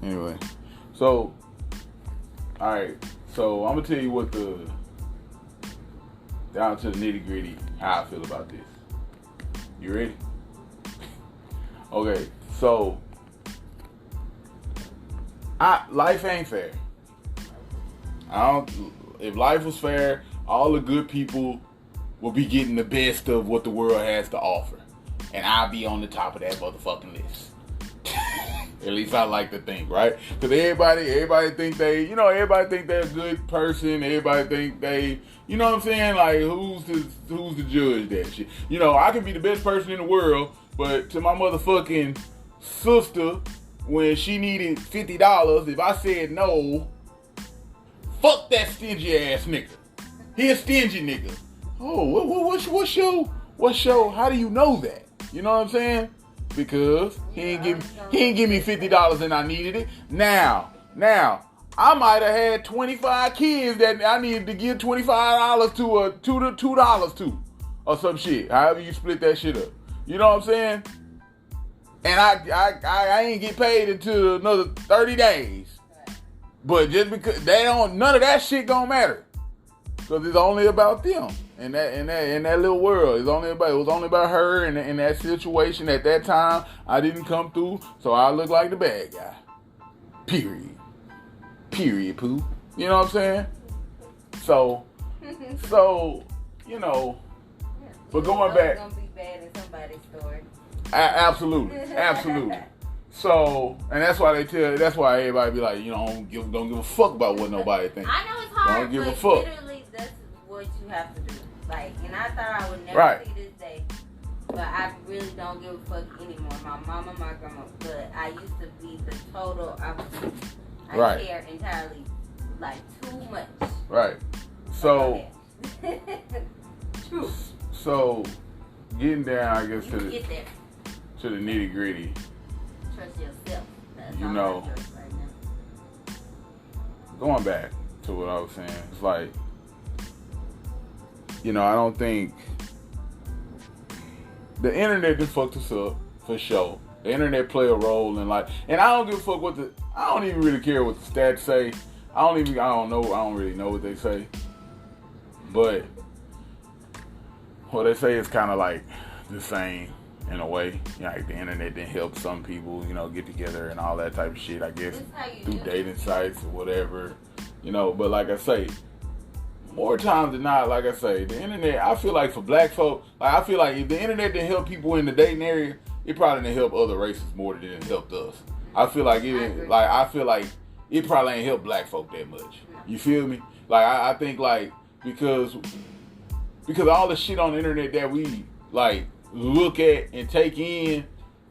Anyway, so all right. So I'm gonna tell you what the down to the nitty gritty how I feel about this. You ready? Okay. So life ain't fair. If life was fair, all the good people will be getting the best of what the world has to offer. And I'll be on the top of that motherfucking list. At least I like to think, right? Because everybody think everybody think they're a good person. Everybody think they, you know what I'm saying? Like, who's to judge that shit? You know, I can be the best person in the world, but to my motherfucking sister, when she needed $50, if I said no, fuck that stingy ass nigga. He a stingy nigga. Oh, what's your, how do you know that? You know what I'm saying? Because he ain't give me $50 and I needed it. Now, I might have had 25 kids that I needed to give $25 to or $2 to or some shit. However you split that shit up. You know what I'm saying? And I ain't get paid until another 30 days. But just because none of that shit gonna matter. Because it's only about them. In that little world. It was only about her and in that situation at that time. I didn't come through, so I look like the bad guy. Period, poo. You know what I'm saying? So, you know, but going back. It's gonna be bad in somebody's story. Absolutely. So, and that's why everybody be like, you know, don't give a fuck about what nobody thinks. I know it's hard, don't give but a fuck. Literally that's what you have to do. Like, and I thought I would never see this day, but I really don't give a fuck anymore. My mama, my grandma, but I used to be the total opposite. I care entirely, like, too much. Right. So, True. So, getting down, I guess, to the nitty gritty. Trust yourself. That's you all know, I trust right now. Going back to what I was saying, it's like, you know, I don't think the internet just fucked us up for sure. The internet play a role in life, and I don't give a fuck I don't even really care what the stats say. I don't really know what they say. But what they say is kind of like the same in a way. You know, like the internet didn't help some people, you know, get together and all that type of shit, I guess, through dating sites or whatever. You know, but like I say, more times than not, like I say, the internet, I feel like for black folk, like I feel like if the internet didn't help people in the dating area, it probably didn't help other races more than it helped us. I feel like it probably ain't helped black folk that much. You feel me? Like I think like because all the shit on the internet that we like look at and take in,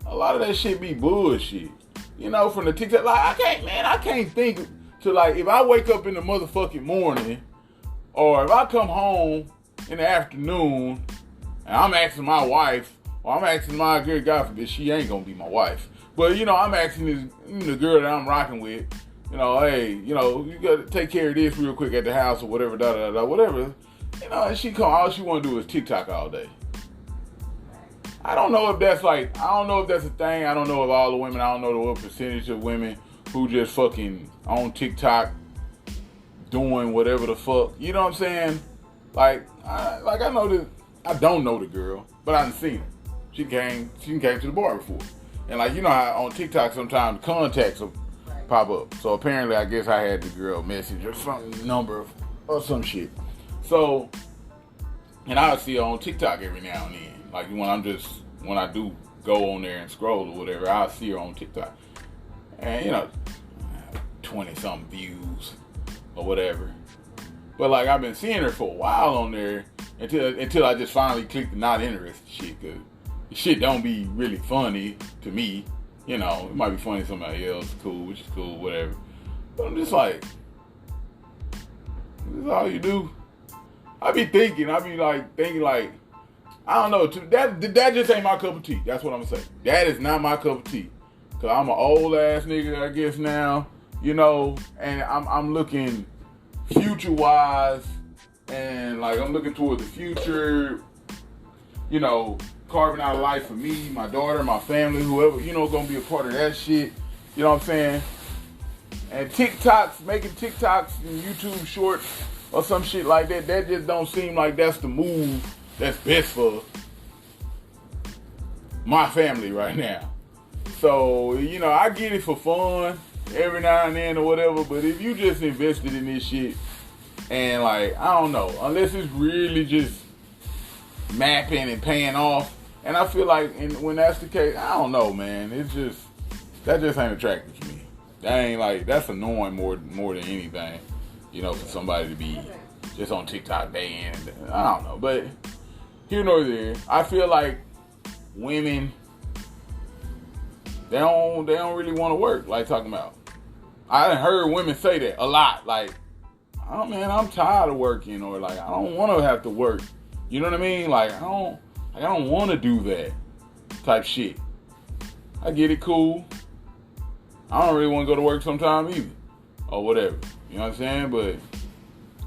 a lot of that shit be bullshit. You know, from the TikTok, like I can't think to like if I wake up in the motherfucking morning. Or if I come home in the afternoon and I'm asking my wife, or I'm asking my girl, God forbid, she ain't gonna be my wife. But, you know, I'm asking the girl that I'm rocking with, you know, hey, you know, you gotta take care of this real quick at the house or whatever, whatever. You know, and she come, all she wanna do is TikTok all day. I don't know if that's a thing. I don't know if all the women, I don't know what percentage of women who just fucking on TikTok doing whatever the fuck, you know what I'm saying? Like I know that I don't know the girl, but I done seen her. She came to the bar before, and like you know how on TikTok sometimes contacts will pop up. So apparently, I guess I had the girl message or some number or some shit. So, and I see her on TikTok every now and then. Like when I do go on there and scroll or whatever, I see her on TikTok, and you know, 20 something views. Or whatever. But like I've been seeing her for a while on there until I just finally clicked the not interested shit, cause the shit don't be really funny to me. You know, it might be funny to somebody else, cool, which is cool, whatever. But I'm just like, this is all you do? I be thinking like, I don't know, that just ain't my cup of tea. That's what I'm gonna say. That is not my cup of tea. Cause I'm an old ass nigga, I guess now. You know, and I'm looking future-wise, and like I'm looking toward the future, you know, carving out a life for me, my daughter, my family, whoever, you know, gonna be a part of that shit, you know what I'm saying? And making TikToks and YouTube shorts or some shit like that, that just don't seem like that's the move that's best for my family right now. So, you know, I get it for fun every now and then or whatever, but if you just invested in this shit and like, I don't know, unless it's really just mapping and paying off, and I feel like when that's the case, I don't know, man, that just ain't attractive to me. That ain't like, that's annoying more than anything, you know, for somebody to be just on TikTok day in and day. I don't know, but here nor there, I feel like women, they don't really want to work, like talking about. I done heard women say that a lot, like, oh man, I'm tired of working, or like, I don't want to have to work. You know what I mean? Like, I don't want to do that type shit. I get it, cool. I don't really want to go to work sometime either, or whatever. You know what I'm saying? But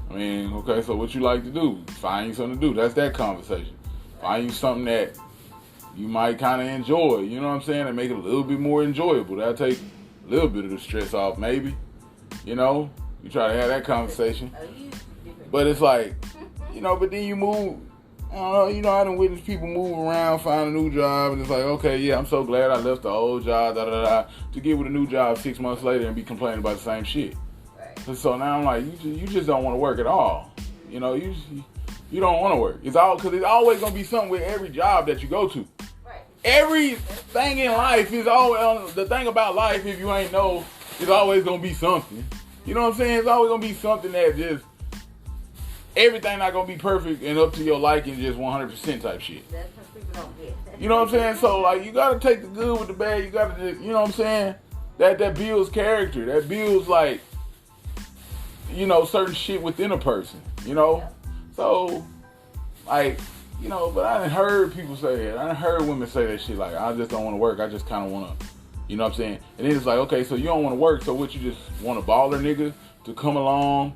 I mean, okay, so what you like to do? Find you something to do. That's that conversation. Find you something that you might kind of enjoy, you know what I'm saying, and make it a little bit more enjoyable. That'll take a little bit of the stress off, maybe. You know, you try to have that conversation. But it's like, you know, but then you move, I don't know, you know, I done witnessed people move around, find a new job, and it's like, okay, yeah, I'm so glad I left the old job, to get with a new job 6 months later and be complaining about the same shit. Right. So now I'm like, you just don't want to work at all. You know, you don't want to work. It's always going to be something with every job that you go to. Everything in life is always, the thing about life, if you ain't know, is always going to be something. You know what I'm saying? It's always going to be something that just, everything not going to be perfect and up to your liking, just 100% type shit. That's what people don't get. You know what I'm saying? So, like, you got to take the good with the bad. You got to, you know what I'm saying? That builds character. That builds, like, you know, certain shit within a person, you know? Yeah. So, like, you know, but I done heard people say that. I done heard women say that shit, like, I just don't want to work. I just kind of want to, you know what I'm saying? And then it's like, okay, so you don't want to work, so what, you just want a baller nigga to come along,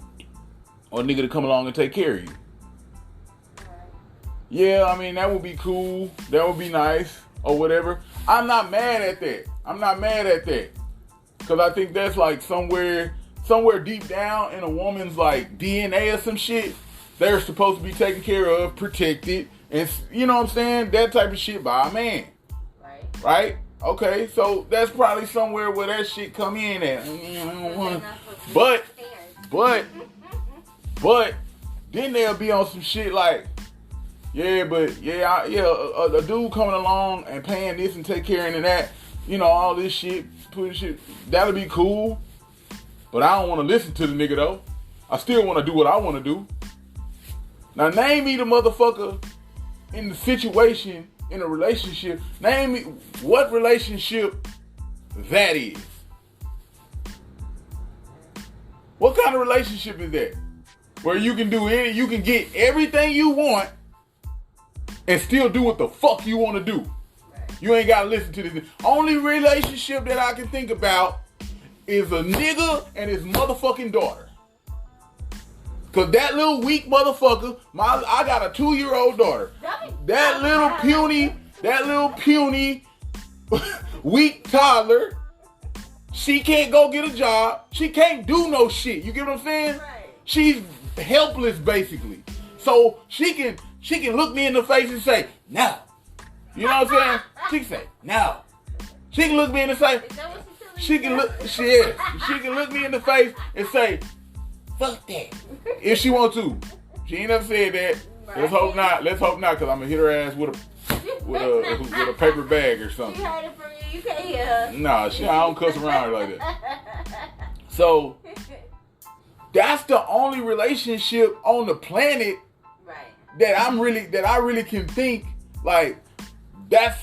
or a nigga to come along and take care of you? Yeah, I mean, that would be cool. That would be nice, or whatever. I'm not mad at that. Because I think that's like somewhere deep down in a woman's like DNA or some shit, they're supposed to be taken care of, protected, and you know what I'm saying? That type of shit by a man. Right? Okay, so that's probably somewhere where that shit come in at. But then they'll be on some shit like, a dude coming along and paying this and take care of that, you know, all this shit, putting shit, that'll be cool. But I don't want to listen to the nigga though. I still want to do what I want to do. Now name me the motherfucker in the situation, in a relationship. Name me what relationship that is. What kind of relationship is that? Where you can get everything you want and still do what the fuck you want to do. You ain't got to listen to this. Only relationship that I can think about is a nigga and his motherfucking daughter. Cause that little weak motherfucker, I got a 2-year-old daughter. That little puny, weak toddler, she can't go get a job. She can't do no shit. You get what I'm saying? Right. She's helpless basically. So she can look me in the face and say, no. You know what I'm saying? She can say, no. She can look me in the face. She can look me in the face and say, fuck that. If she want to. She ain't never said that. Right. Let's hope not, because I'm going to hit her ass with a paper bag or something. She heard it from you. You can't hear her. Nah, I don't cuss around her like that. So, that's the only relationship on the planet that I really can think, like, that's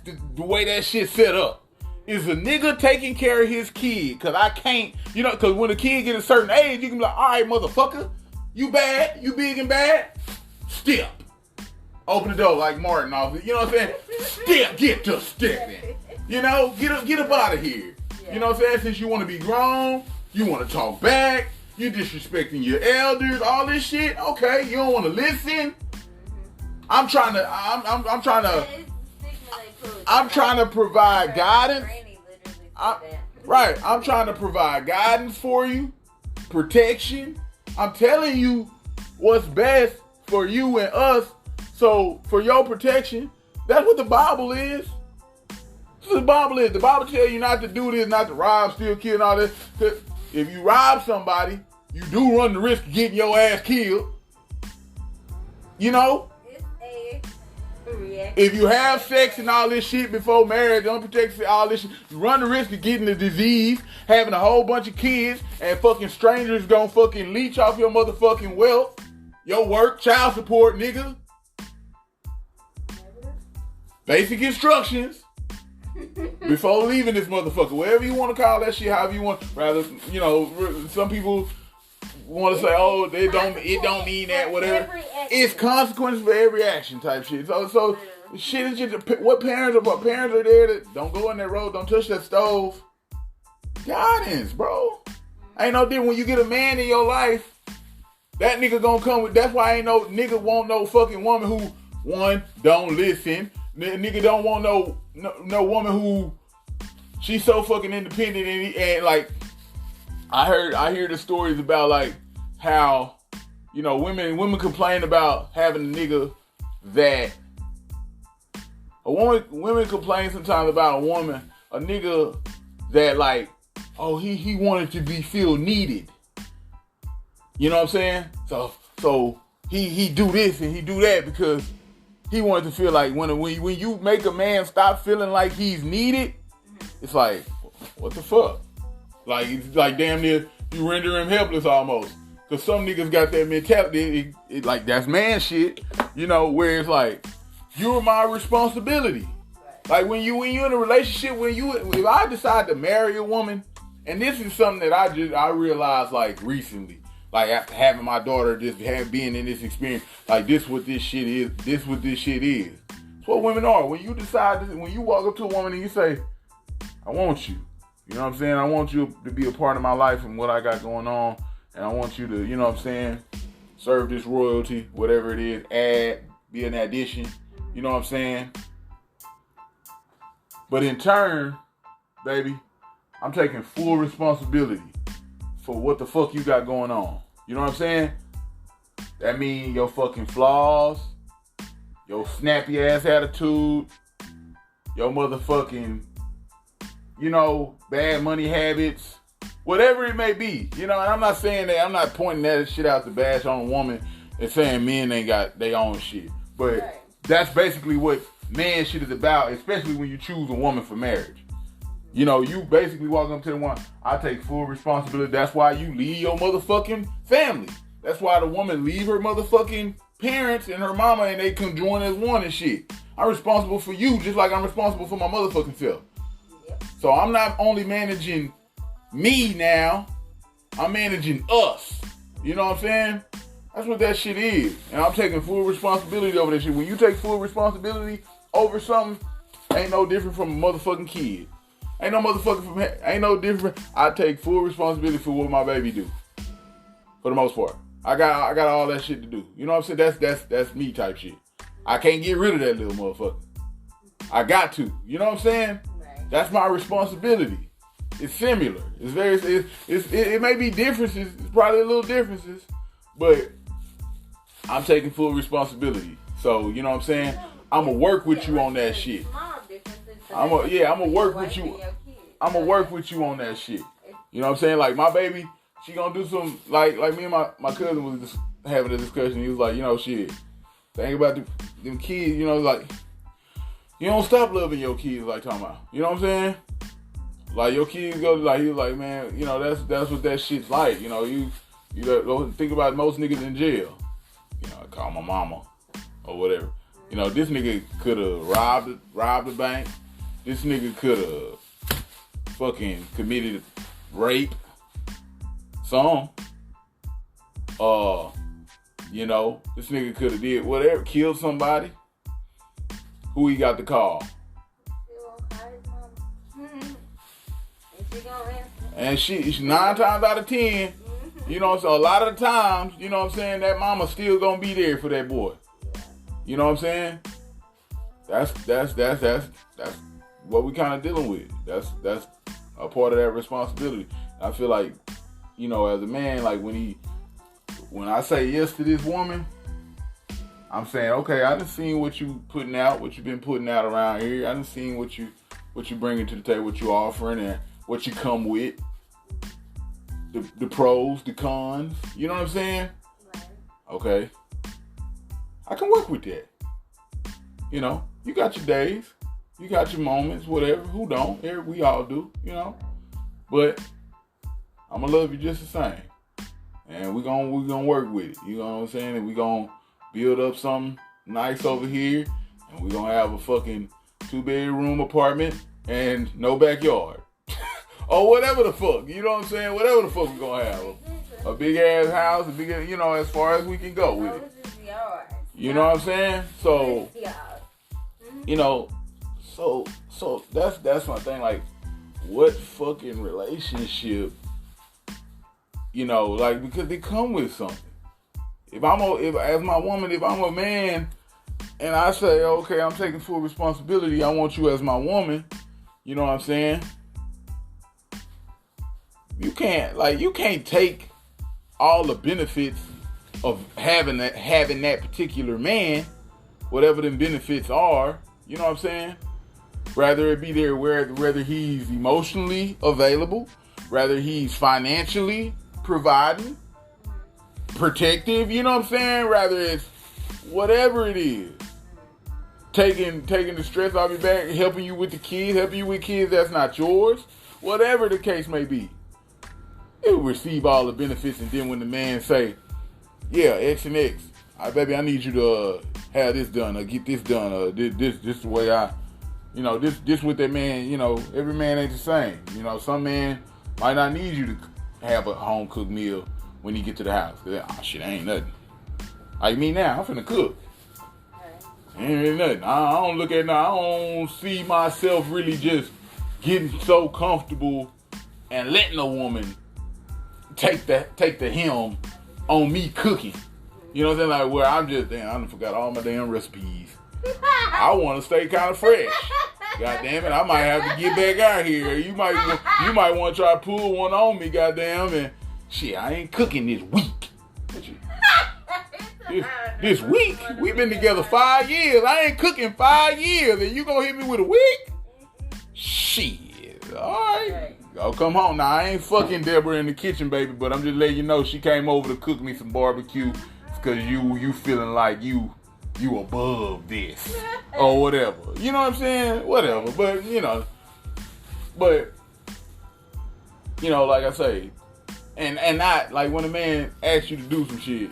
the way that shit set up. Is a nigga taking care of his kid. Cause I can't, you know, cause when a kid get a certain age, you can be like, all right, motherfucker, you bad, you big and bad, step. Open the door like Martin off, you know what I'm saying? Step, get to stepping. You know, get up out of here. Yeah. You know what I'm saying? Since you want to be grown, you want to talk back, you disrespecting your elders, all this shit. Okay, you don't want to listen. I'm trying to provide guidance. Right. I'm trying to provide guidance for you, protection. I'm telling you what's best for you and us. So for your protection, that's what the Bible is. That's what the Bible is. The Bible tells you not to do this, not to rob, steal, kill, and all this. Because if you rob somebody, you do run the risk of getting your ass killed. You know? If you have sex and all this shit before marriage, unprotected, all this shit, you run the risk of getting the disease, having a whole bunch of kids, and fucking strangers gonna fucking leech off your motherfucking wealth, your work, child support, nigga. Basic instructions before leaving this motherfucker. Whatever you want to call that shit, however you want. Rather, you know, some people want to say, oh, it don't mean that, whatever. It's consequences for every action type shit. So shit is just what parents are there that don't go in that road, don't touch that stove. Guidance, bro. Ain't no different when you get a man in your life. That nigga gonna come with. That's why ain't no nigga want no fucking woman who one don't listen. Nigga don't want no woman who she's so fucking independent and like. I hear the stories about like how, you know, women complain about having a nigga that women complain sometimes about a nigga that like, oh, he wanted to feel needed. You know what I'm saying? So he do this and he do that because he wanted to feel like when you make a man stop feeling like he's needed, it's like, what the fuck? Like, it's like damn near you render him helpless almost. Because some niggas got that mentality, it like that's man shit, you know, where it's like, you're my responsibility. Like when you in a relationship, if I decide to marry a woman, and this is something that I realized like recently, like after having my daughter, just being in this experience, like this what this shit is. It's what women are. When you decide, when you walk up to a woman and you say, I want you. You know what I'm saying? I want you to be a part of my life and what I got going on. And I want you to, you know what I'm saying, serve this royalty, whatever it is, be an addition. You know what I'm saying? But in turn, baby, I'm taking full responsibility for what the fuck you got going on. You know what I'm saying? That means your fucking flaws, your snappy ass attitude, your motherfucking, you know, bad money habits, whatever it may be. You know, and I'm not saying that, I'm not pointing that shit out to bash on a woman and saying men ain't got their own shit. But that's basically what man shit is about, especially when you choose a woman for marriage. You know, you basically walk up to the one, I take full responsibility. That's why you leave your motherfucking family. That's why the woman leave her motherfucking parents and her mama and they can join as one and shit. I'm responsible for you just like I'm responsible for my motherfucking self. So I'm not only managing me now, I'm managing us. You know what I'm saying? That's what that shit is. And I'm taking full responsibility over that shit. When you take full responsibility over something, ain't no different from a motherfucking kid. Ain't no different. I take full responsibility for what my baby do. For the most part. I got all that shit to do. You know what I'm saying? That's me type shit. I can't get rid of that little motherfucker. I got to. You know what I'm saying? Right. That's my responsibility. It's similar. It may be differences. It's probably a little differences. But I'm taking full responsibility. So, you know what I'm saying? I'm going to work with you on that shit. I'm going to work with you. I'm going to work with you on that shit. You know what I'm saying? Like, my baby, she going to do some, like me and my cousin was just having a discussion. He was like, you know, shit, think about them kids, you know, like, you don't stop loving your kids, like, talking about. You know what I'm saying? Like, your kids go, like, he was like, man, you know, that's what that shit's like. You know, you go think about most niggas in jail. You know, I call my mama or whatever. You know, this nigga could have robbed the bank. This nigga could have fucking committed rape. Some. You know, this nigga could have did whatever, killed somebody. Who he got the call? And she 9 times out of 10, you know, so a lot of the times, you know what I'm saying, that mama still gonna be there for that boy. You know what I'm saying? That's what we kind of dealing with. That's a part of that responsibility. I feel like, you know, as a man, like when I say yes to this woman, I'm saying, okay, I done seen what you putting out, what you been putting out around here. I done seen what you bringing to the table, what you offering, and what you come with. The pros, the cons. You know what I'm saying? Right. Okay. I can work with that. You know, you got your days, you got your moments, whatever. Who don't? We all do, you know. But I'm gonna love you just the same, and we gonna work with it. You know what I'm saying? And we gonna build up something nice over here, and we gonna have a fucking 2-bedroom apartment and no backyard, or whatever the fuck. You know what I'm saying? Whatever the fuck we gonna have, a big ass house, a big, you know, as far as we can go with it. You know what I'm saying? So, you know, so that's my thing. Like, what fucking relationship? You know, like, because they come with something. If as my woman, if I'm a man, and I say, okay, I'm taking full responsibility, I want you as my woman. You know what I'm saying? You can't take all the benefits of having that particular man, whatever them benefits are. You know what I'm saying? Rather it be there, whether he's emotionally available, rather he's financially providing, protective, you know what I'm saying? Rather it's whatever it is. Taking the stress off your back, helping you with the kids, helping you with kids that's not yours, whatever the case may be. You'll receive all the benefits, and then when the man say, yeah, X and X, baby, I need you to have this done, or get this done, this the way this with that man, you know, every man ain't the same. You know, some man might not need you to have a home cooked meal when he get to the house. Oh shit, ain't nothing. Like me now, I'm finna cook. Ain't really nothing. I don't look at now. I don't see myself really just getting so comfortable and letting a woman take the helm on me cooking. You know what I'm saying? Like, where I'm just, damn, I done forgot all my damn recipes. I want to stay kind of fresh. God damn it, I might have to get back out here. You might want to try to pull one on me, goddamn, and shit, I ain't cooking this week. This week? We've been together 5 years. I ain't cooking 5 years, and you gonna hit me with a week? Shit. Alright. I'll come home. Now, I ain't fucking Deborah in the kitchen, baby, but I'm just letting you know she came over to cook me some barbecue because you feeling like you above this or whatever. You know what I'm saying? Whatever. But, you know, like I say, and not like when a man asks you to do some shit,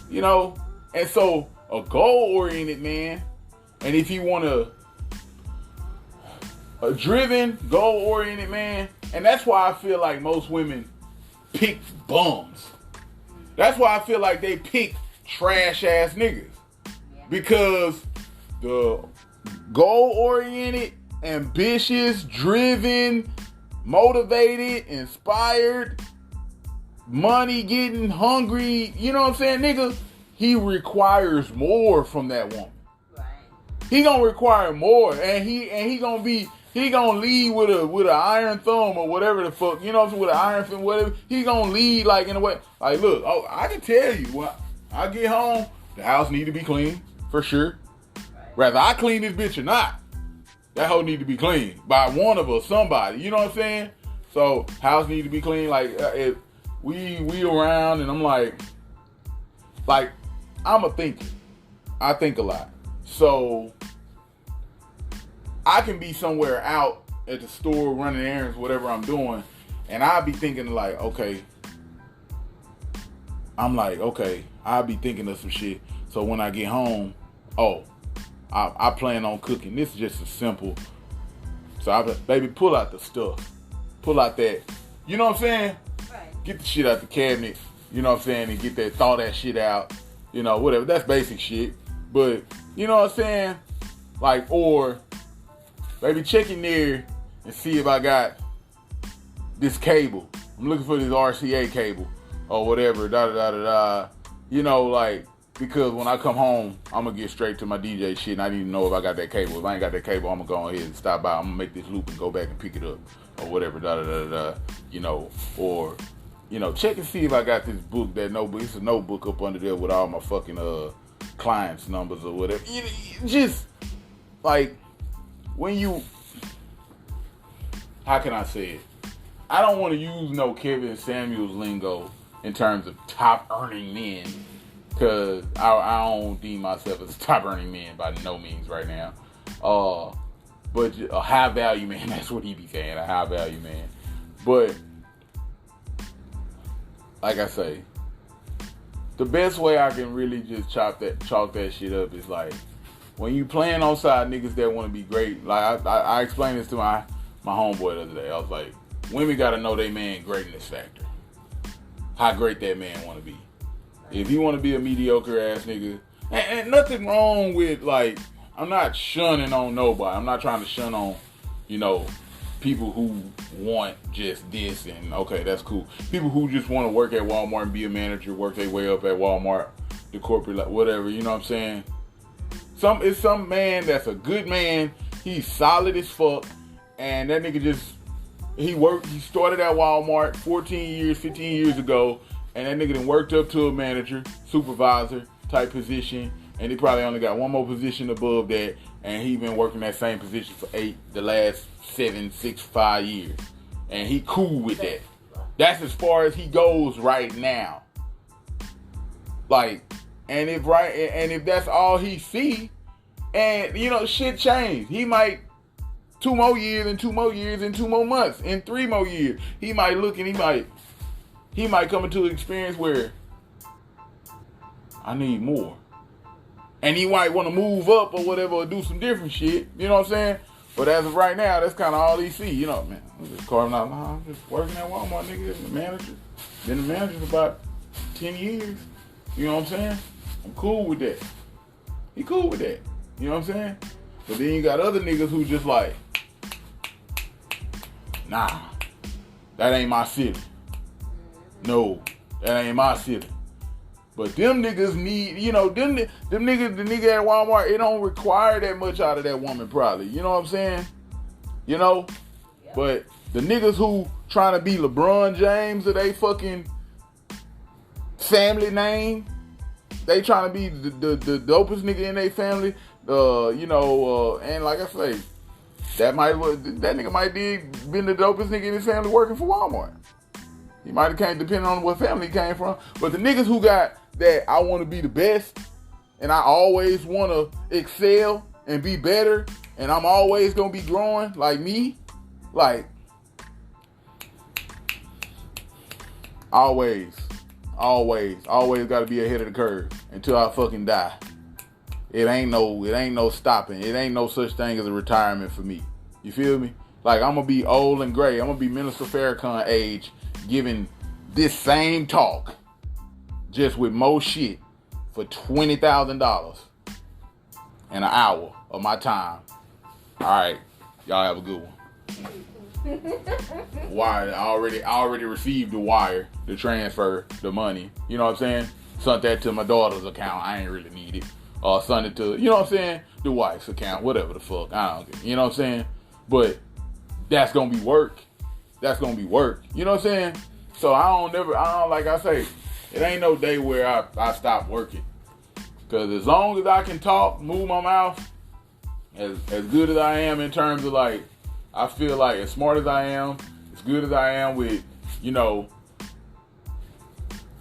you know, and so a goal-oriented man, and if you want a driven, goal-oriented man, and that's why I feel like most women pick bums. That's why I feel like they pick trash-ass niggas. Because the goal-oriented, ambitious, driven, motivated, inspired, money-getting, hungry, you know what I'm saying, nigga, he requires more from that woman. Right. He gonna require more, and he gonna lead with an iron thumb or whatever the fuck, you know what I'm saying, with an iron thumb, whatever. He gonna lead like in a way, like, look, I can tell you, when I get home, the house need to be clean, for sure. Right. Whether I clean this bitch or not, that hoe need to be clean by one of us, somebody, you know what I'm saying? So, house need to be clean, like, if we around, and I'm like, I'm a thinker. I think a lot. So, I can be somewhere out at the store running errands, whatever I'm doing, and I'll be thinking like, okay, I'll be thinking of some shit. So when I get home, I plan on cooking. This is just a simple. So baby, pull out the stuff. Pull out that. You know what I'm saying? Right. Get the shit out the cabinet. You know what I'm saying? And thaw that shit out. You know, whatever. That's basic shit. But, you know what I'm saying? Like, or, baby, check in there and see if I got this cable. I'm looking for this RCA cable or whatever. You know, like, because when I come home, I'm gonna get straight to my DJ shit, and I need to know if I got that cable. If I ain't got that cable, I'm gonna go ahead and stop by. I'm gonna make this loop and go back and pick it up, or whatever. You know, or you know, check and see if I got this book. That notebook. It's a notebook up under there with all my fucking clients' numbers or whatever. Just like when you, how can I say it? I don't want to use no Kevin Samuels lingo in terms of top earning men, because I don't deem myself as top earning man by no means right now. But a high value man, that's what he be saying, a high value man. But like I say, the best way I can really just chalk that shit up is like when you playing on side niggas that want to be great. Like I explained this to my homeboy the other day. I was like, women gotta know they man greatness factor. How great that man want to be. If you want to be a mediocre ass nigga, and nothing wrong with, like, I'm not shunning on nobody. I'm not trying to shun on, you know, people who want just this and okay, that's cool. People who just want to work at Walmart and be a manager, work their way up at Walmart, the corporate, like, whatever, you know what I'm saying? It's some man that's a good man. He's solid as fuck, and that nigga just, he started at Walmart 14 years, 15 years ago, and that nigga done worked up to a manager, supervisor type position, and he probably only got one more position above that, and he been working that same position for the last 5 years. And he cool with that. That's as far as he goes right now. Like, and if that's all he see, and you know, shit changed. He might 2 more years and 2 more years and 2 more months and 3 more years. He might look and he might come into an experience where I need more. And he might want to move up or whatever or do some different shit. You know what I'm saying? But as of right now, that's kind of all he see. You know, man, I'm just carving out. I'm just working at Walmart, nigga. The manager. Been the manager for about 10 years. You know what I'm saying? I'm cool with that. He cool with that. You know what I'm saying? But then you got other niggas who just like, nah, that ain't my city. No, that ain't my city. But them niggas need, you know, them niggas, the nigga at Walmart, it don't require that much out of that woman probably. You know what I'm saying? You know? Yep. But the niggas who trying to be LeBron James or they fucking family name, they trying to be the dopest nigga in their family, you know, and like I say, that nigga might been the dopest nigga in his family working for Walmart. He might have came, depending on what family he came from. But the niggas who got that, I want to be the best, and I always want to excel and be better, and I'm always going to be growing, like me, like, always got to be ahead of the curve until I fucking die. It ain't no stopping. It ain't no such thing as a retirement for me. You feel me? Like, I'm going to be old and gray. I'm going to be Minister Farrakhan age, giving this same talk, just with more shit, for $20,000 in an hour of my time. All right, y'all have a good one. Wire, I already received the wire, the transfer, the money. You know what I'm saying? Sent that to my daughter's account. I ain't really need it. Or sent it to, you know what I'm saying, the wife's account, whatever the fuck. I don't care. You know what I'm saying? But that's gonna be work. That's gonna be work. You know what I'm saying? So I don't, like I say, it ain't no day where I stop working. Cause as long as I can talk, move my mouth, as good as I am in terms of like, I feel like as smart as I am, as good as I am with, you know,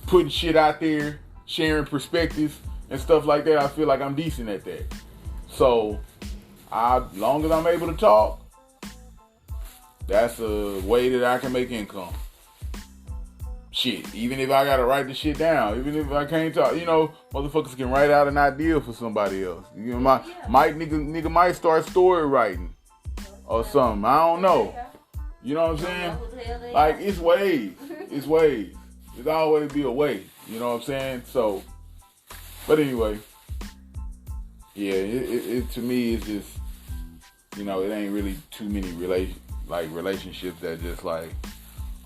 putting shit out there, sharing perspectives and stuff like that, I feel like I'm decent at that. So, as long as I'm able to talk, that's a way that I can make income. Shit, even if I gotta write the shit down, even if I can't talk, you know, motherfuckers can write out an idea for somebody else. You know, nigga might start story writing or something. I don't know. You know what I'm saying? Like, it's ways. It's ways. There's always be a way. You know what I'm saying? So, but anyway, yeah, it to me, it's just, you know, it ain't really too many relationships that just like,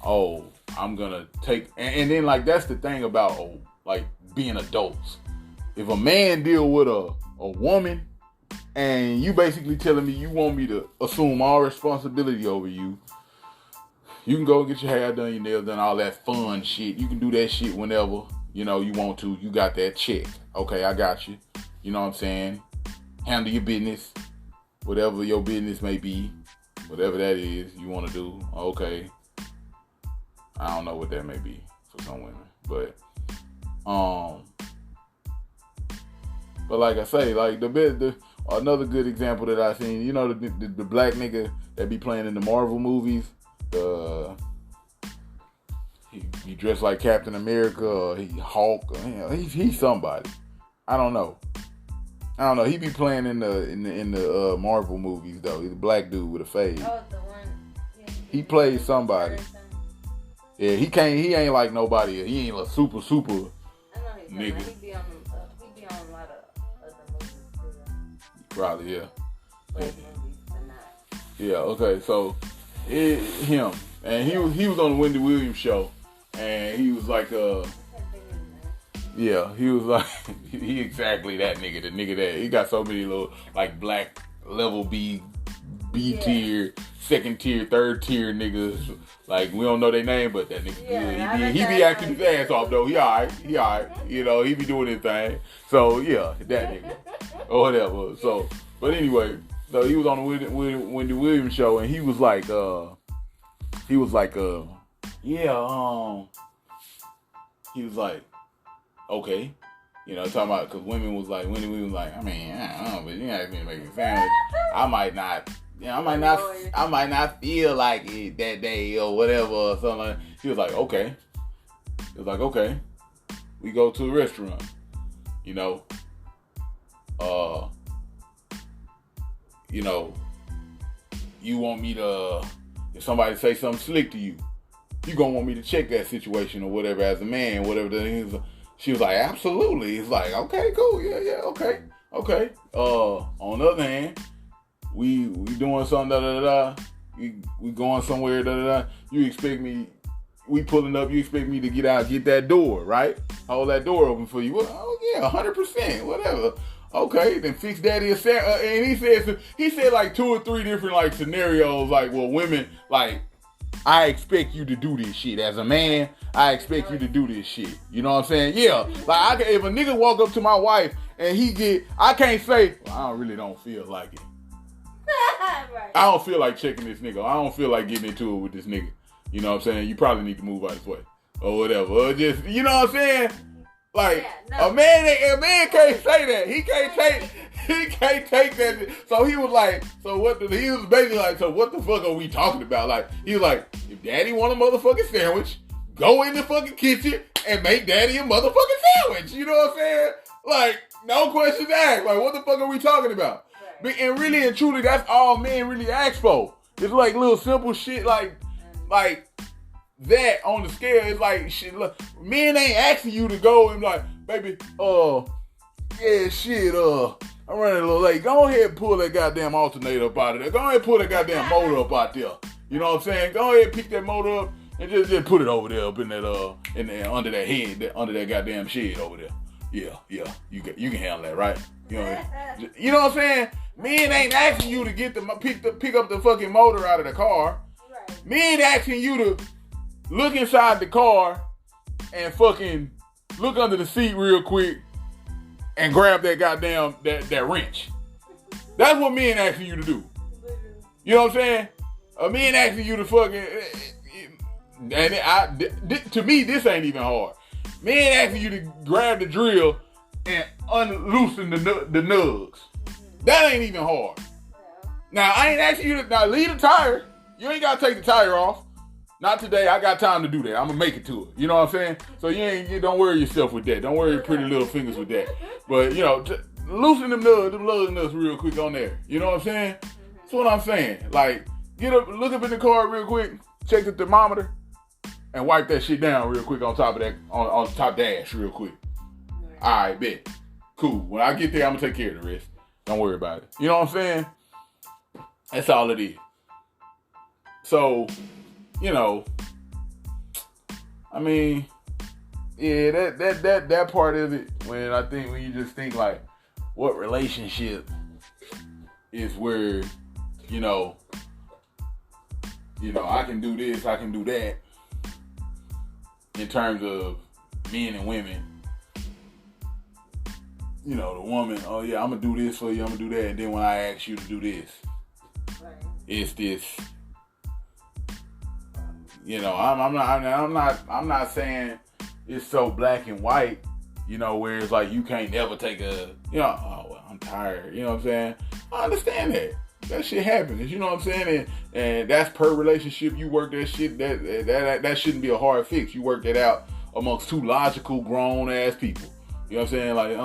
oh, I'm gonna take, and then like that's the thing about like being adults. if a man deal with a woman and you basically telling me you want me to assume all responsibility over you, you can go get your hair done, your nails done, all that fun shit. You can do that shit whenever, you want to. You got that check. Okay, I got you. You know what I'm saying? Handle your business. Whatever your business may be. Whatever that is you want to do. Okay. I don't know what that may be for some women. But like I say, like another good example that I seen, the black nigga that be playing in the Marvel movies. He dressed like Captain America, or he Hulk, or, he's somebody. I don't know. He be playing in the Marvel movies though. He's a black dude with a fade. Oh, the one. Yeah, he plays somebody. Yeah, he ain't like nobody. He ain't a super I know he's nigga. He be on a lot of other movies too. Probably, yeah. Movies, but not. Yeah. Okay. So, him, and he was on the Wendy Williams show, and he was like, yeah, he was like, he exactly that nigga, the nigga that he got so many little like black level B tier, second tier, third tier niggas. Like, we don't know their name, but that nigga good. He be acting his ass off though. He alright. He be doing his thing. So yeah, that nigga or whatever. So, but anyway, so he was on the Wendy Williams show, and he was like, he was like, okay. Talking about, because Wendy was like, I mean, I don't know, but you asked me to make a sandwich. I might not feel like it that day or whatever or something like that. He was like, okay. He was like, okay. We go to a restaurant. You want me to, if somebody say something slick to you, you gonna want me to check that situation or whatever as a man, whatever that is. She was like, absolutely. It's like, okay, cool. Yeah, okay. On the other hand, we doing something, we going somewhere, You expect me, we pulling up, you expect me to get out, get that door, right? Hold that door open for you. Well, oh yeah, 100%, whatever. Okay, then fix daddy and he said like 2 or 3 different like scenarios, like, well, women, like, I expect you to do this shit. As a man, I expect you to do this shit. You know what I'm saying? Yeah. Like, if a nigga walk up to my wife and I can't say, well, I don't feel like it. Right. I don't feel like checking this nigga. I don't feel like getting into it with this nigga. You know what I'm saying? You probably need to move out his way. Or whatever. Or just, you know what I'm saying? Like, a man can't say that. He can't take that. So he was like, he was basically like, so what the fuck are we talking about? Like, he was like, if daddy want a motherfucking sandwich, go in the fucking kitchen and make daddy a motherfucking sandwich. You know what I'm saying? Like, no questions asked. Like, what the fuck are we talking about? Right. And really and truly, that's all men really ask for. It's like little simple shit like that on the scale. It's like, shit, look, men ain't asking you to go and like, baby, yeah, shit, I'm running a little late. Go ahead and pull that goddamn alternator up out of there. Go ahead and pull that goddamn motor up out there. You know what I'm saying? Go ahead and pick that motor up and just put it over there up in that under that head, under that goddamn shed over there. Yeah, you can handle that, right? You know what I'm saying? Men ain't asking you to pick up the fucking motor out of the car. Right. Men asking you to look inside the car and fucking look under the seat real quick and grab that goddamn that wrench. That's what men asking you to do. You know what I'm saying? A man asking you to fucking, and to me this ain't even hard. Men asking you to grab the drill and unloosen the nugs. That ain't even hard. Now I ain't asking you to leave the tire. You ain't gotta take the tire off. Not today. I got time to do that. I'm gonna make it to it. You know what I'm saying? So you don't worry yourself with that. Don't worry your pretty little fingers with that. But loosen them lug nuts real quick on there. You know what I'm saying? That's what I'm saying. Like, get up, look up in the car real quick, check the thermometer, and wipe that shit down real quick on top of that, on the top dash real quick. All right, bet. Cool. When I get there, I'm gonna take care of the rest. Don't worry about it. You know what I'm saying? That's all it is. So, I mean, Yeah, that part of it, when you just think like, what relationship is where, you know, I can do this, I can do that, in terms of men and women. You know, the woman, oh yeah, I'm gonna do this for you, I'm gonna do that, and then when I ask you to do this, right, it's this. You know, I'm not saying it's so black and white. You know, where it's like you can't never take a, you know, oh well, I'm tired. You know what I'm saying? I understand that. That shit happens. You know what I'm saying? And that's per relationship. You work that shit. That shouldn't be a hard fix. You work that out amongst two logical grown ass people. You know what I'm saying? Like,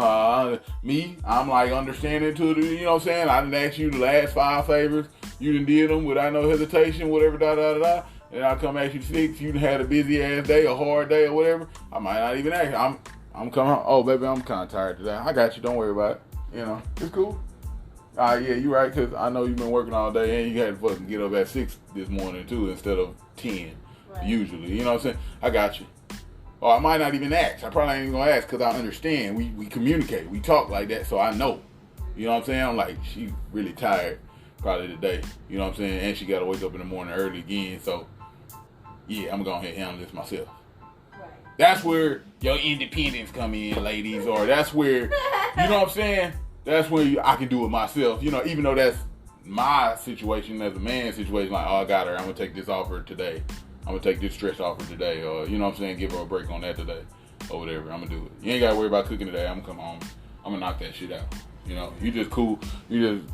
I'm like understanding to the, you know what I'm saying? I didn't ask you the last 5 favors. You done did them without no hesitation, whatever, da. And I come ask you 6. You had a busy ass day, a hard day, or whatever. I might not even ask you. I'm coming home. Oh, baby, I'm kind of tired today. I got you. Don't worry about it. You know, it's cool. Yeah, you right, because I know you've been working all day, and you had to fucking get up at 6 this morning, too, instead of 10, right, usually. You know what I'm saying? I got you. Or I might not even ask. I probably ain't even going to ask because I understand. We communicate. We talk like that, so I know. You know what I'm saying? I'm like, she really tired probably today. You know what I'm saying? And she got to wake up in the morning early again, so yeah, I'm going to handle this myself. Right. That's where your independence come in, ladies, or that's where, you know what I'm saying? That's where I can do it myself. You know, even though that's my situation as a man's situation, like, oh, I got her. I'm going to take this off her today. I'm going to take this stress off her today. Or, you know what I'm saying? Give her a break on that today. Or whatever. I'm going to do it. You ain't got to worry about cooking today. I'm going to come home. I'm going to knock that shit out. You know, you just cool. You just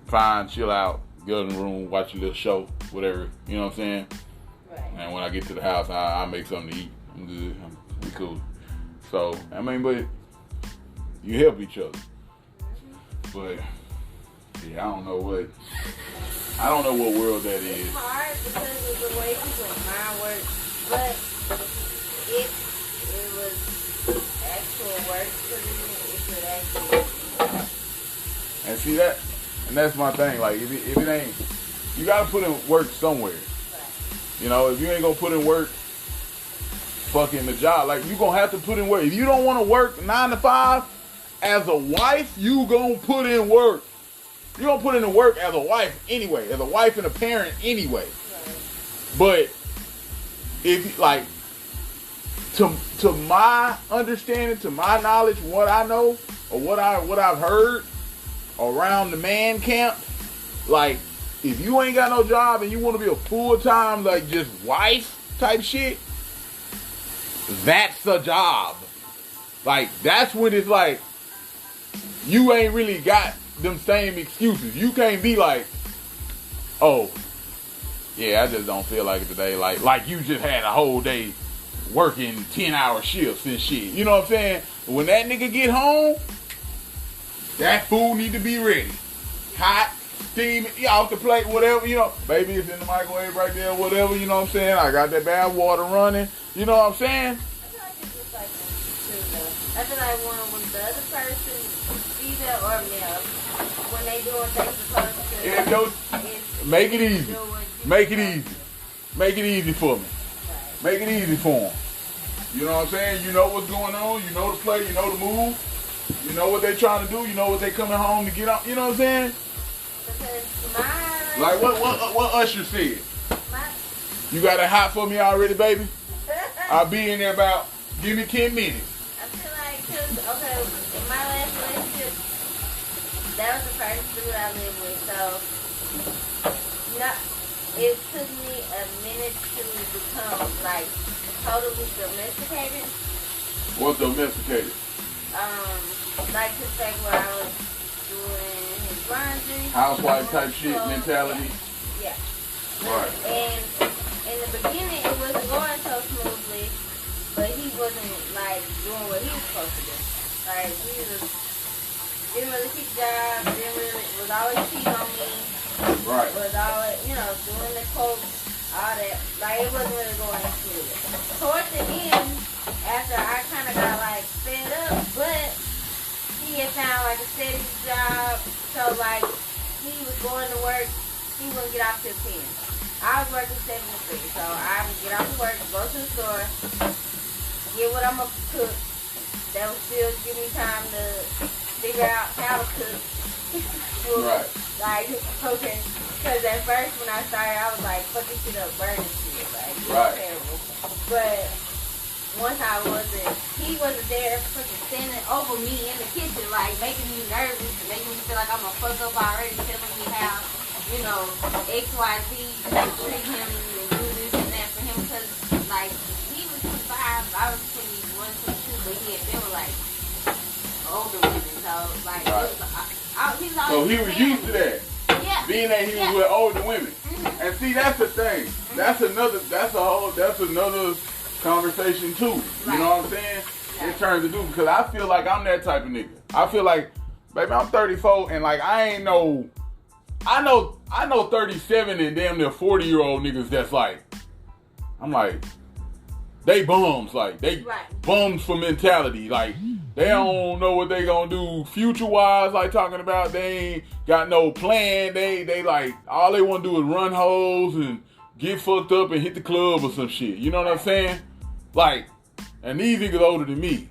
fine, chill out, get in the room, watch a little show, whatever. You know what I'm saying? Right. And when I get to the house, I make something to eat. I'm good. We cool. So, I mean, but you help each other. But, yeah, I don't know what world that is. It's hard because of the way people's mind work, but if it was actual work to me, it could actually. And see that? And that's my thing. Like, if it ain't, you gotta put in work somewhere. Right. You know, if you ain't gonna put in work, fucking the job, like, you gonna have to put in work. If you don't want to work 9 to 5, as a wife, you gonna put in work. You gonna put in the work as a wife anyway, as a wife and a parent anyway. Right. But if like, to my understanding, to my knowledge, what I know or what I've heard around the man camp, like, if you ain't got no job and you want to be a full-time, like, just wife type shit, that's a job. Like, that's when it's like, you ain't really got them same excuses. You can't be like, oh, yeah, I just don't feel like it today. Like you just had a whole day working 10-hour shifts and shit. You know what I'm saying? When that nigga get home, that food need to be ready. Hot, steaming, off the plate, whatever, you know. Baby, it's in the microwave right there, whatever, you know what I'm saying? I got that bath water running. You know what I'm saying? I feel like when the other person, female or male, when they doing things supposed to, make it easy. Make it easy. Make it easy for me. Right. Make it easy for them. You know what I'm saying? You know what's going on. You know the play. You know the move. You know what they trying to do. You know what they coming home to get on. You know what I'm saying? Like what Usher said. You got it hot for me already, baby? I'll be in there about, give me 10 minutes. I feel like, okay, in my last relationship, that was the first dude I lived with, so it took me a minute to become, like, totally domesticated. What's domesticated? Like to say where I was doing his laundry. Housewife type shit mentality? Yeah. Right. And in the beginning, it wasn't going so smoothly, but he wasn't, like, doing what he was supposed to do. Like, he didn't really keep jobs, was always cheating on me. Right. Was always, doing the coke, all that. Like, it wasn't really going smoothly. Towards the end, after I kind of got, like, fed up, but he had found, like, a steady job. So, like, he was going to work. He wouldn't get off till 10. I was working 7 to 3. So, I would get off of work, go to the store, get what I'm gonna cook. That will still give me time to figure out how to cook. Right. Like, okay. Because at first when I started, I was like, fuck this shit up, burning shit. Like, it was Right. terrible. But once he wasn't there fucking standing over me in the kitchen, like, making me nervous and making me feel like I'm a fuck up already, telling me how, you know, X, Y, Z, treat him and do this and that for him. Because, like, he was 25, I was 21, 22, but he had been with, like, older women. So, like, Right. so he was used to that. Yeah. Being that he was with older women. Mm-hmm. And see, that's the thing. That's another conversation too. Right. You know what I'm saying? In terms of because I feel like I'm that type of nigga. I feel like, baby, I'm 34 and like I know 37 and damn near 40-year-old niggas that's like, I'm like, they bums, like they bums for mentality. Like they don't know what they gonna do future wise, like talking about they ain't got no plan. They like all they wanna do is run hoes and get fucked up and hit the club or some shit. You know what I'm saying? Like, and these niggas older than me.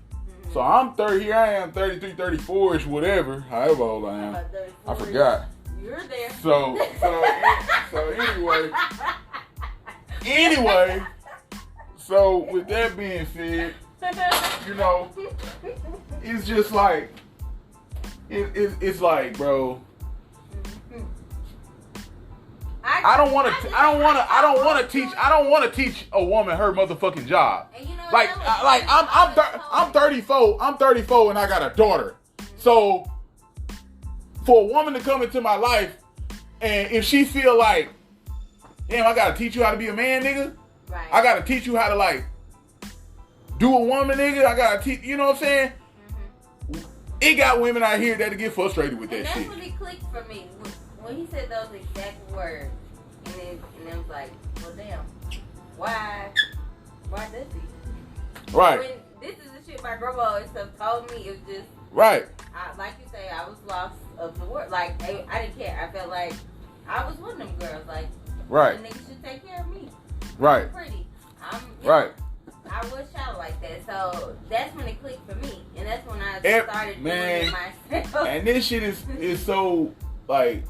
So I'm 30, here I am 33, 34-ish, whatever, however old I am. I forgot. You're there. So anyway, so with that being said, you know, it's just like, it's like, bro, I don't want to teach a woman her motherfucking job. And you know, I'm 34 and I got a daughter. So for a woman to come into my life and if she feel like, damn, I gotta teach you how to be a man, nigga. Right. I gotta teach you how to like do a woman, nigga. I gotta teach, you know what I'm saying? Mm-hmm. It got women out here that get frustrated with that shit. And that's when it clicked for me. When he said those exact words, and it was like, well, damn, why does he? Right. When this is the shit my grandma always told me. It was just right. Like you say, I was lost of the word. Like I didn't care. I felt like I was one of them girls. Like right. The niggas should take care of me. Right. I'm pretty. Right. I was shallow like that, so that's when it clicked for me, and that's when I started doing it myself. And this shit is so like,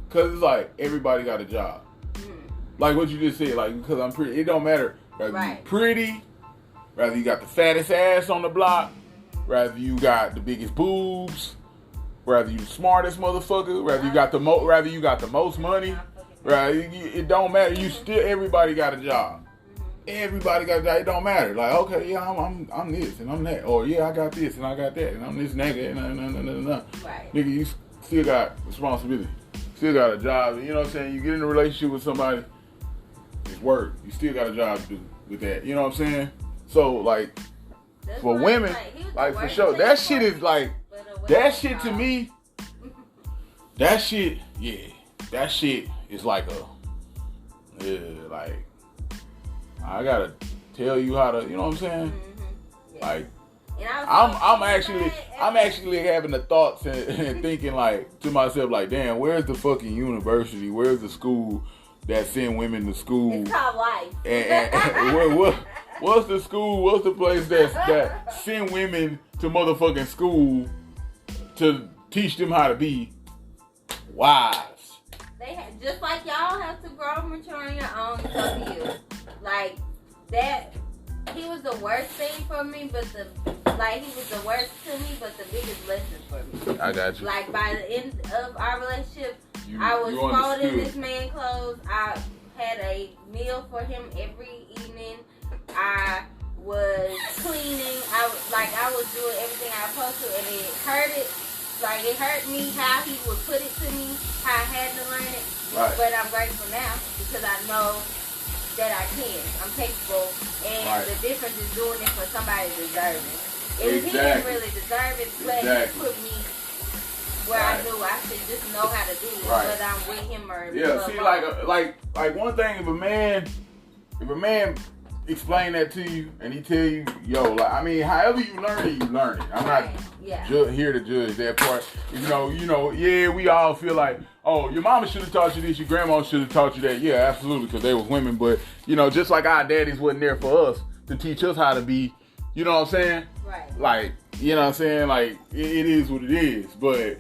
cause it's like everybody got a job. Like what you just said, like because I'm pretty. It don't matter whether you pretty, whether you got the fattest ass on the block, whether you got the biggest boobs, whether you the smartest motherfucker, whether you got the most money, right? It don't matter. You still everybody got a job. Everybody got a job. It don't matter. Like okay, yeah, I'm this and I'm that, or yeah, I got this and I got that, and I'm this and that. No. Right. Nigga, you still got responsibility. Still got a job. You know what I'm saying? You get in a relationship with somebody. It's work. You still got a job to do with that. You know what I'm saying? So like for women, like for sure, that shit is like that shit to me. That shit, yeah, that shit is like like I gotta tell you how to. You know what I'm saying? Mm-hmm. Yeah. Like I'm actually having the thoughts and thinking like to myself like, damn, where's the fucking university? Where's the school that send women to school? It's called life. And what's the school? What's the place that send women to motherfucking school to teach them how to be wives? Just like y'all have to grow mature on your own to you. Like that. He was the worst thing for me, but he was the worst to me, but the biggest lesson for me. I got you. Like by the end of our relationship, I was folding this man clothes. I had a meal for him every evening. I was cleaning. I was doing everything I was supposed to, and it hurted. Like it hurt me how he would put it to me, how I had to learn it. Right. But I'm grateful now because I know that I can. I'm capable. And the difference is doing it for somebody deserving. He didn't really deserve it, but he put me where I knew I should just know how to do it, whether I'm with him or like one thing, if a man explain that to you and he tell you, yo, like I mean, however you learn it, I'm not here to judge that part. You know, yeah, we all feel like, oh, your mama should have taught you this, your grandma should have taught you that. Yeah, absolutely, because they was women. But, you know, just like our daddies wasn't there for us to teach us how to be You know what I'm saying? Right. Like, you know what I'm saying? Like, it is what it is. But,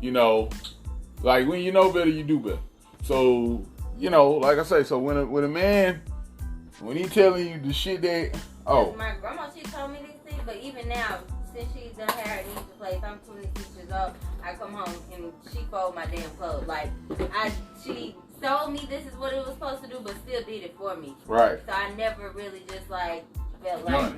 you know, like, when you know better, you do better. So, you know, like I say, so when a man, when he telling you the shit that, my grandma, she told me these things, but even now, since she done had her knees replaced, I'm 26 years old, I come home and she fold my damn clothes. Like, she told me this is what it was supposed to do, but still did it for me. Right. So I never really just, like, felt like,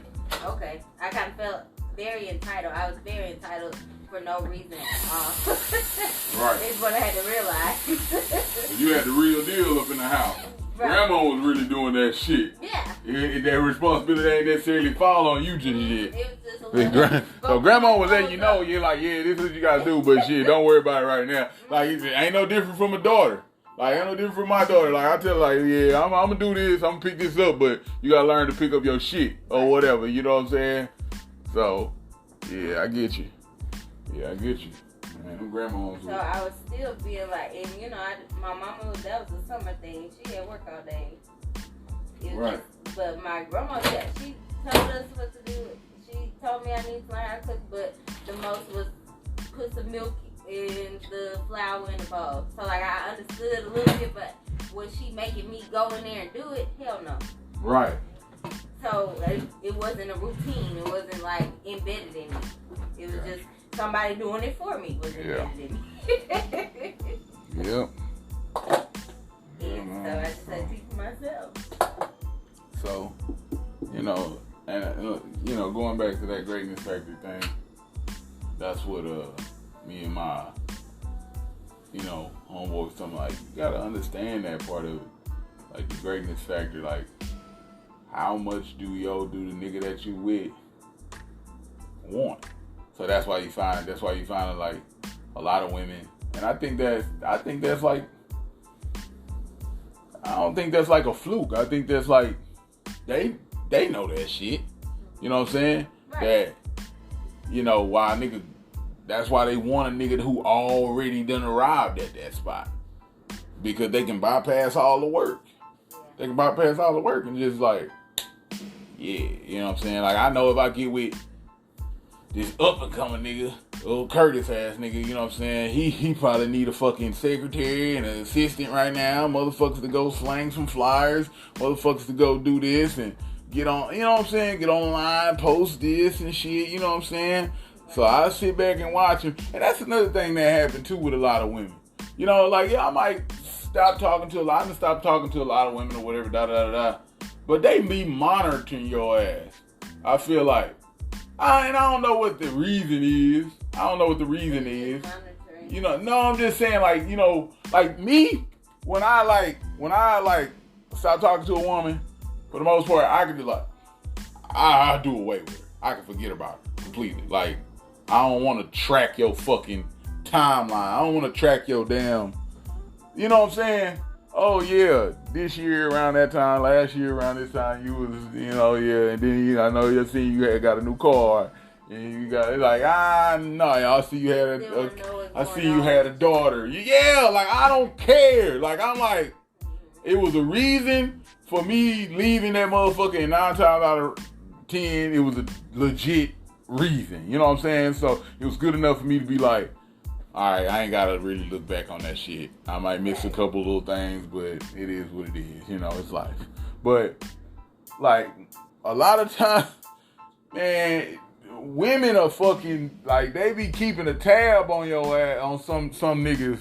okay. I kind of felt very entitled. I was very entitled for no reason. Right. It's what I had to realize. You had the real deal up in the house. Right. Grandma was really doing that shit. Yeah. That responsibility ain't necessarily fall on you just yet. It was just a little so grandma was letting you know, you're like, yeah, this is what you gotta do, but shit, don't worry about it right now. Like, it ain't no different from a daughter. Like, ain't no different from my daughter. Like, I tell her, like, yeah, I'm gonna do this, I'm gonna pick this up, but you gotta learn to pick up your shit or whatever, you know what I'm saying? So, yeah, I get you. Yeah, I get you. Man, them grandmas. So I was still being like, and you know, my mama, that was a summer thing. She had work all day. Right. But my grandma, she told us what to do. She told me I need to learn how to cook, but the most was put some milk in the flour in the bowl. So like I understood a little bit, but was she making me go in there and do it? Hell no. Right. So it wasn't a routine. It wasn't like embedded in me. It was just somebody doing it for me. Was embedded in me. Yep. So I just had to teach myself. So, you know, and you know, going back to that greatness factor thing, that's what me and my, you know, homeboy was talking like, you gotta understand that part of it. Like the greatness factor, like how much do the nigga that you with want? So that's why you find like a lot of women, and I think that's like, I don't think that's like a fluke. I think that's like they know that shit. You know what I'm saying? Right. That, you know, why nigga, that's why they want a nigga who already done arrived at that spot. Because they can bypass all the work. They can bypass all the work and just like, yeah, you know what I'm saying? Like, I know if I get with this up and coming nigga, old Curtis ass nigga, you know what I'm saying? He probably need a fucking secretary and an assistant right now, motherfuckers to go slang some flyers, motherfuckers to go do this and get on, you know what I'm saying? Get online, post this and shit, you know what I'm saying? So I sit back and watch him. And that's another thing that happened too with a lot of women. You know, like, yeah, I might stop talking to a lot of women or whatever, but they be monitoring your ass. I feel like. And I don't know what the reason is. You know, no, I'm just saying, like, you know, like me, when I stop talking to a woman, for the most part, I can be like, I do away with her. I can forget about it completely. Like, I don't want to track your fucking timeline. I don't want to track your damn, you know what I'm saying? Oh yeah, this year around that time, last year around this time, you was, you know, yeah, and then, you know, I know you see you had got a new car, and you got, it's like, no, I see you had a daughter. Yeah, like, I don't care. Like, I'm like, it was a reason for me leaving that motherfucker, and 9 times out of 10, it was a legit reason. You know what I'm saying? So it was good enough for me to be like, all right, I ain't gotta really look back on that shit. I might miss a couple little things, but it is what it is. You know, it's life. But like a lot of times, man, women are fucking like, they be keeping a tab on your ass, on some niggas.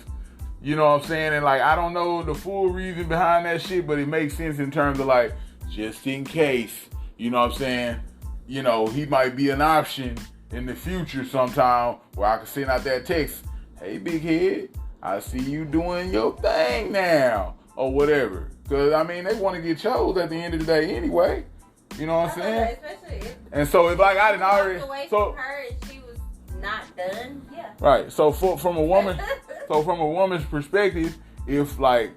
You know what I'm saying? And like, I don't know the full reason behind that shit, but it makes sense in terms of like, just in case. You know what I'm saying? You know, he might be an option in the future sometime where I can send out that text. Hey, big head, I see you doing your thing now, or whatever. Because, I mean, they want to get chose at the end of the day anyway. You know what I'm saying? And so, if like I didn't already, so from her and she was not done, yeah. Right. So from a woman's perspective, if I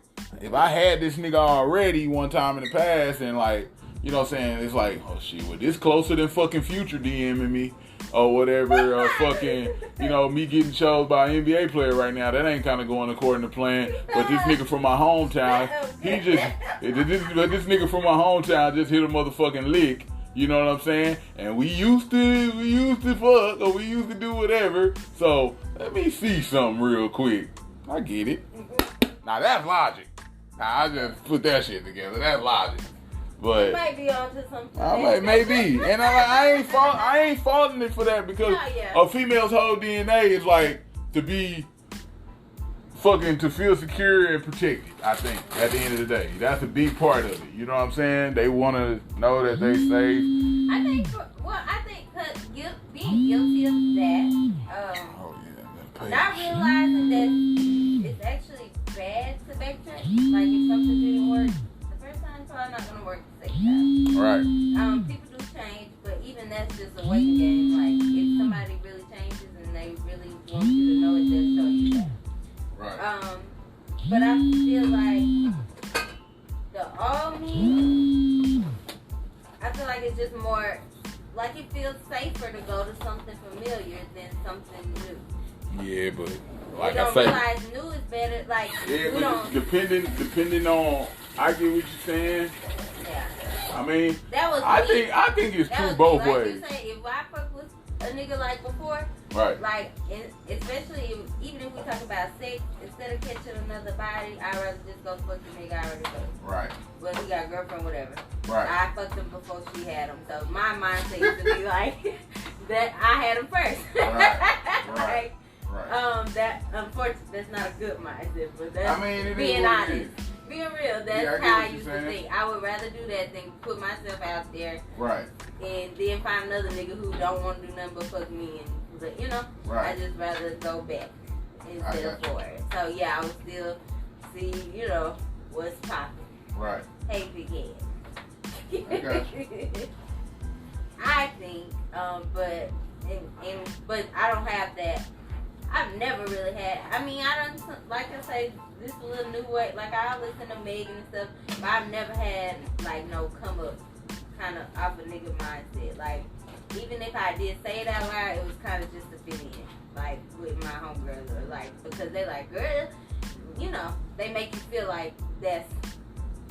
had this nigga already one time in the past, and like, you know what I'm saying, it's like, oh shit, well, this closer than fucking Future DMing me. Or whatever, or fucking, you know, me getting chose by an NBA player right now. That ain't kind of going according to plan. But this nigga from my hometown, this nigga from my hometown just hit a motherfucking lick. You know what I'm saying? And we used to fuck or we used to do whatever. So let me see something real quick. I get it. Now that's logic. Now I just put that shit together. That's logic. But you might be onto something. Maybe. And I ain't faulting it for that because a female's whole DNA is like to be fucking to feel secure and protected, I think, at the end of the day. That's a big part of it. You know what I'm saying? They want to know that they safe. I think, being guilty of that, not realizing that it's actually bad to backtrack. Like, if something didn't work the first time, it's probably not going to work the second time. Right. People do change, but even that's just a waiting game. Like, if somebody really changes and they really want you to know it, they'll show you that. Right. But I feel like the all me, I feel like it's just more, like it feels safer to go to something familiar than something new. Yeah, but like we I don't say, realize new is better. Like yeah, we don't. Depending on, I get what you're saying. Yeah. I mean, that was I me. think it's that true was both me. ways. Like you say, if I fuck with a nigga like before, right? Like, especially even if we talk about sex, instead of catching another body, I'd rather just go fuck the nigga I already fucked. Right. Well, he got a girlfriend, whatever. Right. I fucked him before she had him, so my mindset used to be like that. I had him first. Right. Right. That unfortunately, that's not a good mindset, but that's it being is honest. Being real, that's how I used to saying. think. I would rather do that than put myself out there. Right. And then find another nigga who don't want to do nothing but fuck me, and you know, right. I just rather go back instead of forward. So yeah, I would still see, you know, what's popping. Right. Hey, big head. I got you. I think, but I don't have that. I've never really had. I mean, I don't like I say this a little new way. Like I listen to Megan and stuff, but I've never had like no come up kind of off a nigga mindset. Like even if I did say it out loud, it was kind of just to fit in, like with my homegirls, or like because they like girl, you know, they make you feel like that's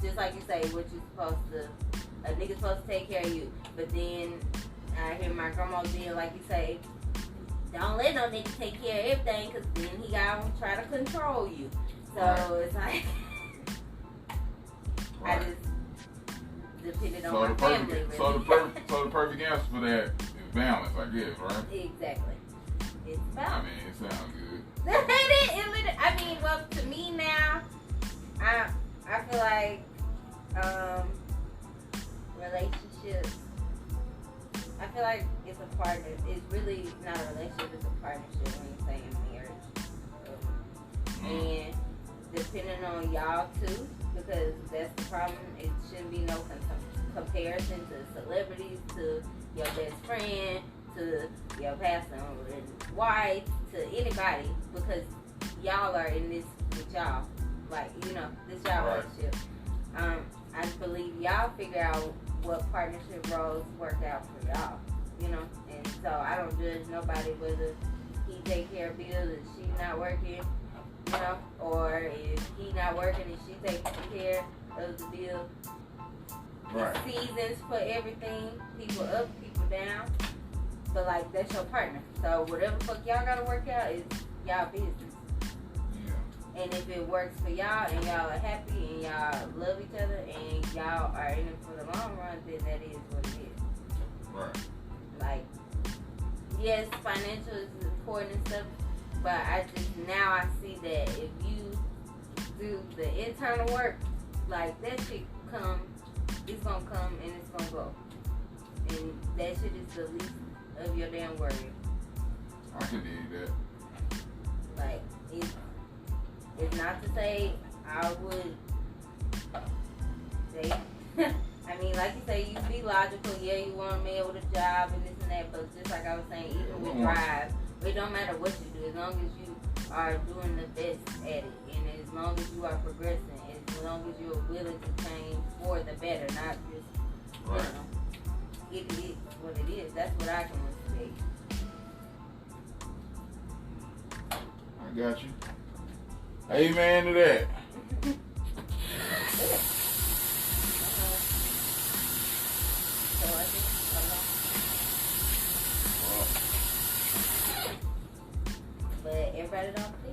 just like you say what you supposed to. A nigga's supposed to take care of you, but then I hear my grandma being like you say. Don't let no nigga take care of everything, because then he gotta try to control you. So it's like, I just depended on my family. Really. So the perfect answer for that is balance, I guess, right? Exactly. It's balance. I mean, it sounds good. I mean, well, to me now, I feel like relationships. I feel like it's a partner. It's really not a relationship. It's a partnership when you say in marriage. And depending on y'all too, because that's the problem. It shouldn't be no comparison to celebrities, to your best friend, to your pastor and wife, to anybody, because y'all are in this with y'all. Like, you know, this y'all relationship. I believe y'all figure out what partnership roles work out for y'all, you know, and so I don't judge nobody whether he take care of bills and she not working, you know, or if he not working and she taking care of the bill. Right. Seasons for everything, people up, people down, but like that's your partner. So whatever fuck y'all gotta work out is y'all business. And if it works for y'all and y'all are happy and y'all love each other and y'all are in it for the long run, then that is what it is. Right. Like, yes, financial is important and stuff, but I see that if you do the internal work, like that shit it's gonna come and it's gonna go. And that shit is the least of your damn worry. I can dig that. Like, it's not to say I would say, I mean, like you say, you be logical. Yeah, you want a man with a job and this and that, but just like I was saying, even with drive, it don't matter what you do, as long as you are doing the best at it, and as long as you are progressing, as long as you're willing to change for the better, not just, you know, it is what it is. That's what I can say. I got you. Amen to that. So I think but everybody don't